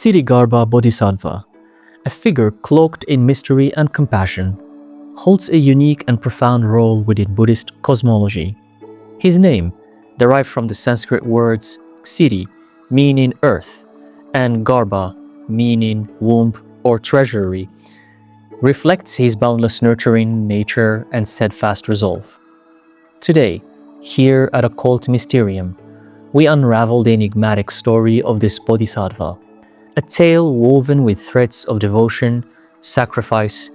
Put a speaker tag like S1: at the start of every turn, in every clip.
S1: Ksitigarbha Bodhisattva, a figure cloaked in mystery and compassion, holds a unique and profound role within Buddhist cosmology. His name, derived from the Sanskrit words Ksiti, meaning earth, and Garbha, meaning womb or treasury, reflects his boundless nurturing nature and steadfast resolve. Today, here at Occult Mysterium, we unravel the enigmatic story of this Bodhisattva, a tale woven with threads of devotion, sacrifice,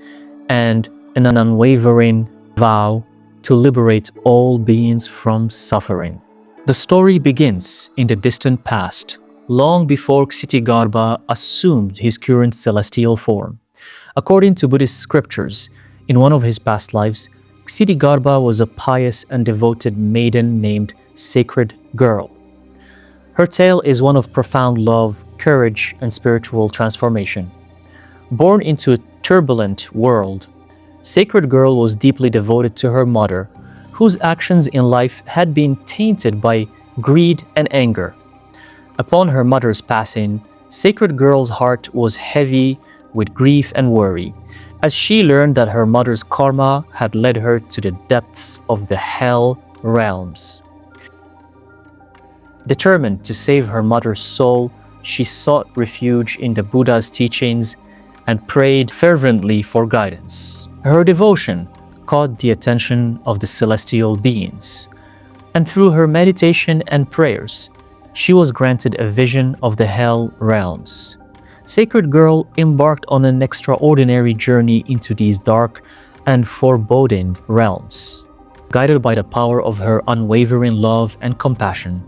S1: and an unwavering vow to liberate all beings from suffering. The story begins in the distant past, long before Ksitigarbha assumed his current celestial form. According to Buddhist scriptures, in one of his past lives, Ksitigarbha was a pious and devoted maiden named Sacred Girl. Her tale is one of profound love, courage, and spiritual transformation. Born into a turbulent world, Sacred Girl was deeply devoted to her mother, whose actions in life had been tainted by greed and anger. Upon her mother's passing, Sacred Girl's heart was heavy with grief and worry, as she learned that her mother's karma had led her to the depths of the hell realms. Determined to save her mother's soul, she sought refuge in the Buddha's teachings and prayed fervently for guidance. Her devotion caught the attention of the celestial beings, and through her meditation and prayers, she was granted a vision of the hell realms. Sacred Girl embarked on an extraordinary journey into these dark and foreboding realms, guided by the power of her unwavering love and compassion.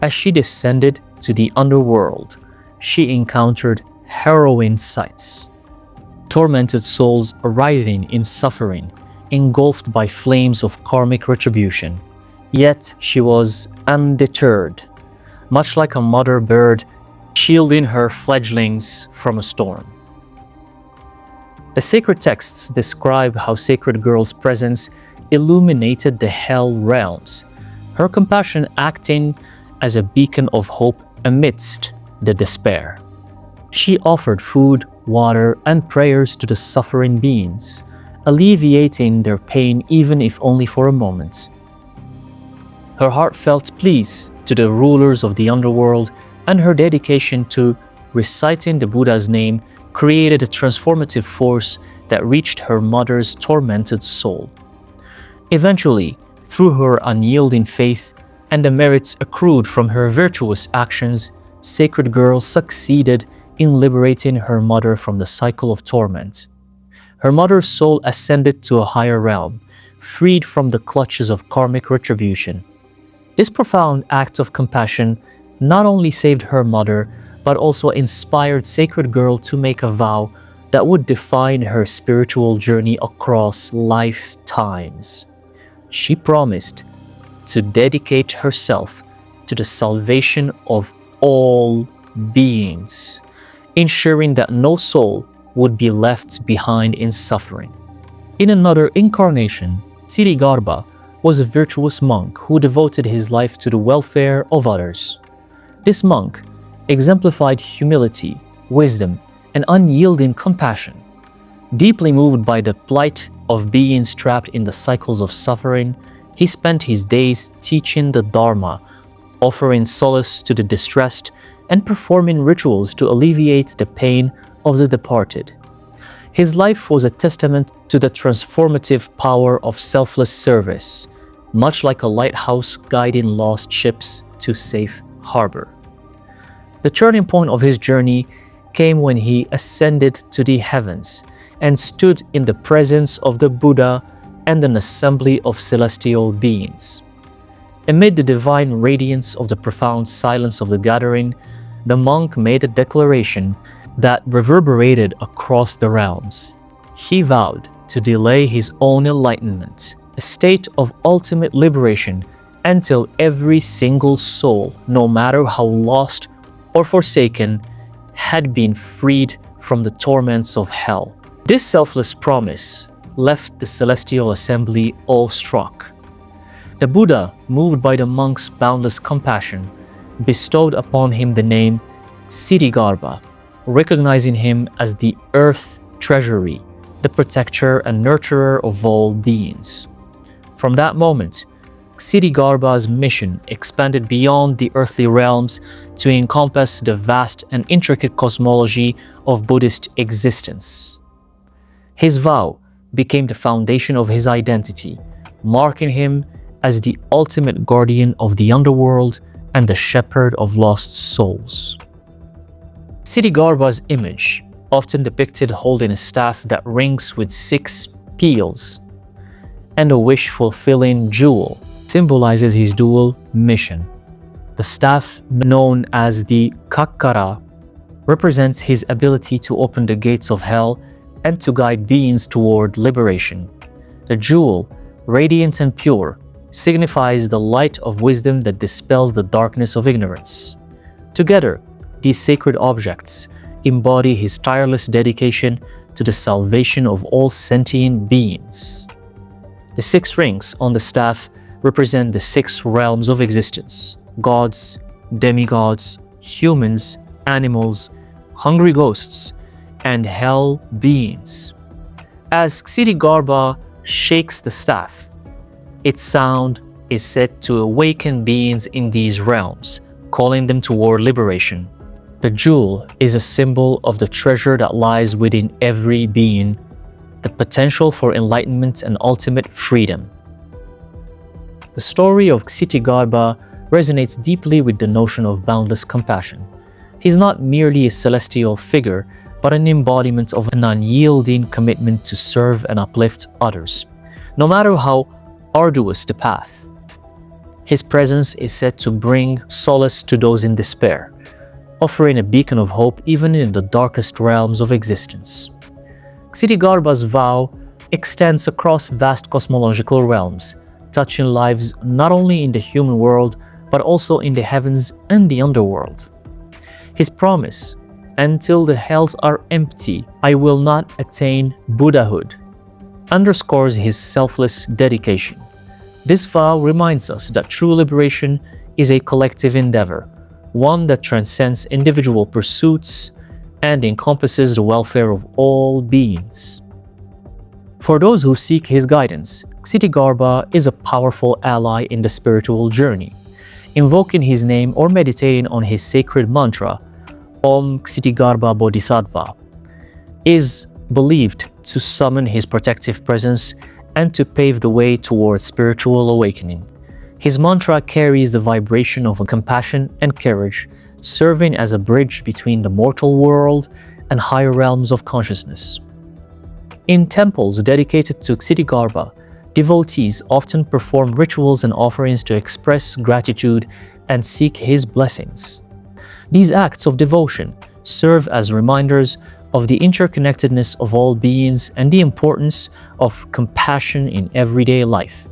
S1: As she descended to the underworld, she encountered harrowing sights. Tormented souls writhing in suffering, engulfed by flames of karmic retribution. Yet she was undeterred, much like a mother bird shielding her fledglings from a storm. The sacred texts describe how Sacred Girl's presence illuminated the hell realms, her compassion acting as a beacon of hope amidst the despair. She offered food, water, and prayers to the suffering beings, alleviating their pain even if only for a moment. Her heartfelt pleas to the rulers of the underworld and her dedication to reciting the Buddha's name created a transformative force that reached her mother's tormented soul. Eventually, through her unyielding faith and the merits accrued from her virtuous actions, Sacred Girl succeeded in liberating her mother from the cycle of torment. Her mother's soul ascended to a higher realm, freed from the clutches of karmic retribution. This profound act of compassion not only saved her mother, but also inspired Sacred Girl to make a vow that would define her spiritual journey across lifetimes. She promised to dedicate herself to the salvation of all beings, ensuring that no soul would be left behind in suffering. In another incarnation, Ksitigarbha was a virtuous monk who devoted his life to the welfare of others. This monk exemplified humility, wisdom, and unyielding compassion. Deeply moved by the plight of beings trapped in the cycles of suffering, he spent his days teaching the Dharma, offering solace to the distressed, and performing rituals to alleviate the pain of the departed. His life was a testament to the transformative power of selfless service, much like a lighthouse guiding lost ships to safe harbor. The turning point of his journey came when he ascended to the heavens and stood in the presence of the Buddha and an assembly of celestial beings. Amid the divine radiance of the profound silence of the gathering, the monk made a declaration that reverberated across the realms. He vowed to delay his own enlightenment, a state of ultimate liberation, until every single soul, no matter how lost or forsaken, had been freed from the torments of hell. This selfless promise left the celestial assembly awestruck. The Buddha, moved by the monk's boundless compassion, bestowed upon him the name Ksitigarbha, recognizing him as the earth treasury, the protector and nurturer of all beings. From that moment, Ksitigarbha's mission expanded beyond the earthly realms to encompass the vast and intricate cosmology of Buddhist existence. His vow became the foundation of his identity, marking him as the ultimate guardian of the underworld and the shepherd of lost souls. Ksitigarbha's image, often depicted holding a staff that rings with 6 pearls and a wish-fulfilling jewel, symbolizes his dual mission. The staff, known as the Kakkara, represents his ability to open the gates of hell and to guide beings toward liberation. The jewel, radiant and pure, signifies the light of wisdom that dispels the darkness of ignorance. Together, these sacred objects embody his tireless dedication to the salvation of all sentient beings. The 6 rings on the staff represent the 6 realms of existence: gods, demigods, humans, animals, hungry ghosts, and hell beings. As Ksitigarbha shakes the staff, its sound is said to awaken beings in these realms, calling them toward liberation. The jewel is a symbol of the treasure that lies within every being, the potential for enlightenment and ultimate freedom. The story of Ksitigarbha resonates deeply with the notion of boundless compassion. He's not merely a celestial figure, but an embodiment of an unyielding commitment to serve and uplift others, no matter how arduous the path. His presence is said to bring solace to those in despair, offering a beacon of hope even in the darkest realms of existence. Ksitigarbha's vow extends across vast cosmological realms, touching lives not only in the human world, but also in the heavens and the underworld. His promise, "Until the hells are empty, I will not attain Buddhahood," underscores his selfless dedication. This vow reminds us that true liberation is a collective endeavor, one that transcends individual pursuits and encompasses the welfare of all beings. For those who seek his guidance, Ksitigarbha is a powerful ally in the spiritual journey. Invoking his name or meditating on his sacred mantra, Om Ksitigarbha Bodhisattva, is believed to summon his protective presence and to pave the way towards spiritual awakening. His mantra carries the vibration of compassion and courage, serving as a bridge between the mortal world and higher realms of consciousness. In temples dedicated to Ksitigarbha, devotees often perform rituals and offerings to express gratitude and seek his blessings. These acts of devotion serve as reminders of the interconnectedness of all beings and the importance of compassion in everyday life.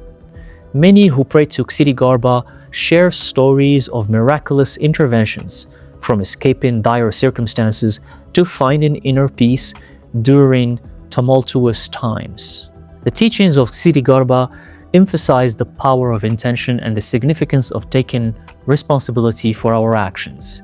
S1: Many who pray to Ksitigarbha share stories of miraculous interventions, from escaping dire circumstances to finding inner peace during tumultuous times. The teachings of Ksitigarbha emphasize the power of intention and the significance of taking responsibility for our actions.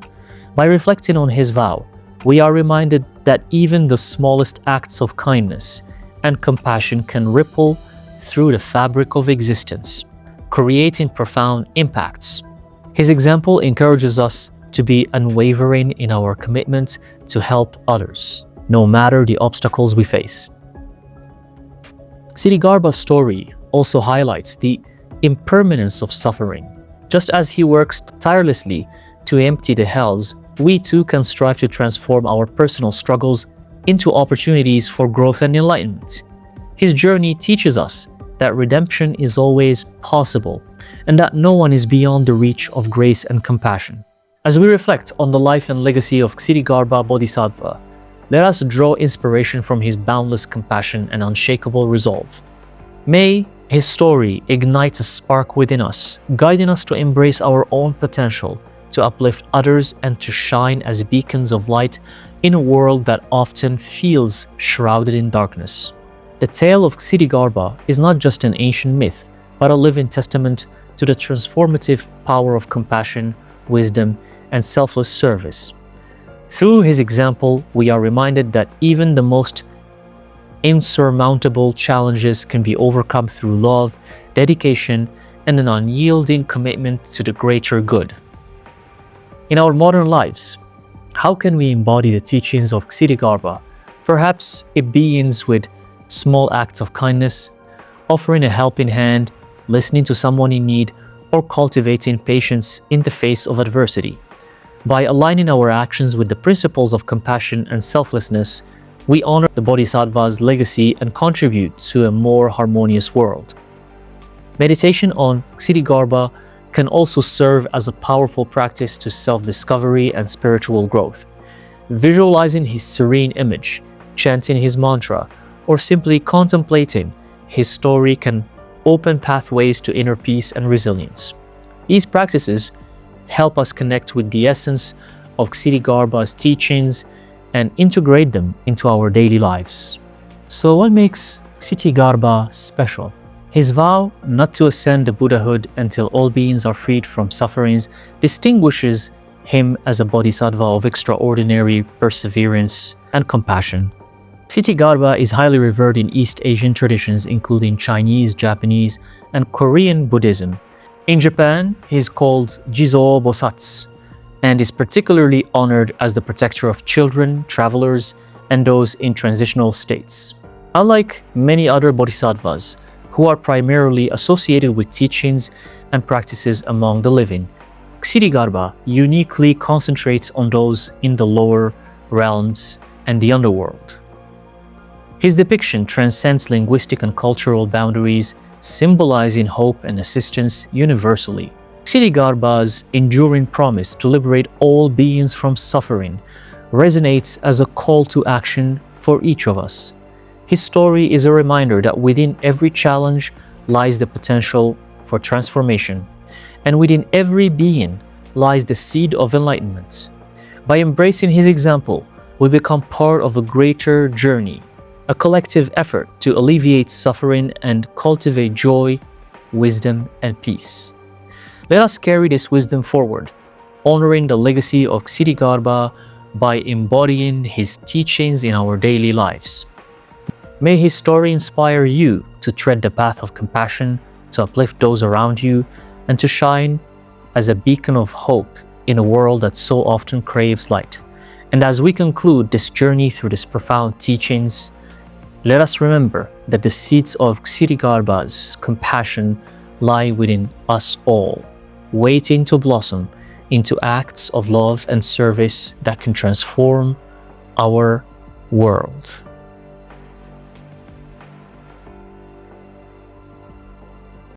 S1: By reflecting on his vow, we are reminded that even the smallest acts of kindness and compassion can ripple through the fabric of existence, creating profound impacts. His example encourages us to be unwavering in our commitment to help others, no matter the obstacles we face. Ksitigarbha's story also highlights the impermanence of suffering. Just as he works tirelessly to empty the hells, we too can strive to transform our personal struggles into opportunities for growth and enlightenment. His journey teaches us that redemption is always possible and that no one is beyond the reach of grace and compassion. As we reflect on the life and legacy of Ksitigarbha Bodhisattva, let us draw inspiration from his boundless compassion and unshakable resolve. May his story ignite a spark within us, guiding us to embrace our own potential, to uplift others, and to shine as beacons of light in a world that often feels shrouded in darkness. The tale of Ksitigarbha is not just an ancient myth, but a living testament to the transformative power of compassion, wisdom, and selfless service. Through his example, we are reminded that even the most insurmountable challenges can be overcome through love, dedication, and an unyielding commitment to the greater good. In our modern lives, how can we embody the teachings of Ksitigarbha? Perhaps it begins with small acts of kindness, offering a helping hand, listening to someone in need, or cultivating patience in the face of adversity. By aligning our actions with the principles of compassion and selflessness, we honor the Bodhisattva's legacy and contribute to a more harmonious world. Meditation on Ksitigarbha can also serve as a powerful practice to self-discovery and spiritual growth. Visualizing his serene image, chanting his mantra, or simply contemplating his story can open pathways to inner peace and resilience. These practices help us connect with the essence of Ksitigarbha's teachings and integrate them into our daily lives. So what makes Ksitigarbha special? His vow not to ascend to Buddhahood until all beings are freed from sufferings distinguishes him as a bodhisattva of extraordinary perseverance and compassion. Ksitigarbha is highly revered in East Asian traditions including Chinese, Japanese, and Korean Buddhism. In Japan, he is called Jizo Bosatsu and is particularly honored as the protector of children, travelers, and those in transitional states. Unlike many other bodhisattvas, who are primarily associated with teachings and practices among the living, Ksitigarbha uniquely concentrates on those in the lower realms and the underworld. His depiction transcends linguistic and cultural boundaries, symbolizing hope and assistance universally. Ksitigarbha's enduring promise to liberate all beings from suffering resonates as a call to action for each of us. His story is a reminder that within every challenge lies the potential for transformation, and within every being lies the seed of enlightenment. By embracing his example, we become part of a greater journey, a collective effort to alleviate suffering and cultivate joy, wisdom, and peace. Let us carry this wisdom forward, honoring the legacy of Ksitigarbha by embodying his teachings in our daily lives. May his story inspire you to tread the path of compassion, to uplift those around you, and to shine as a beacon of hope in a world that so often craves light. And as we conclude this journey through these profound teachings, let us remember that the seeds of Ksitigarbha's compassion lie within us all, waiting to blossom into acts of love and service that can transform our world.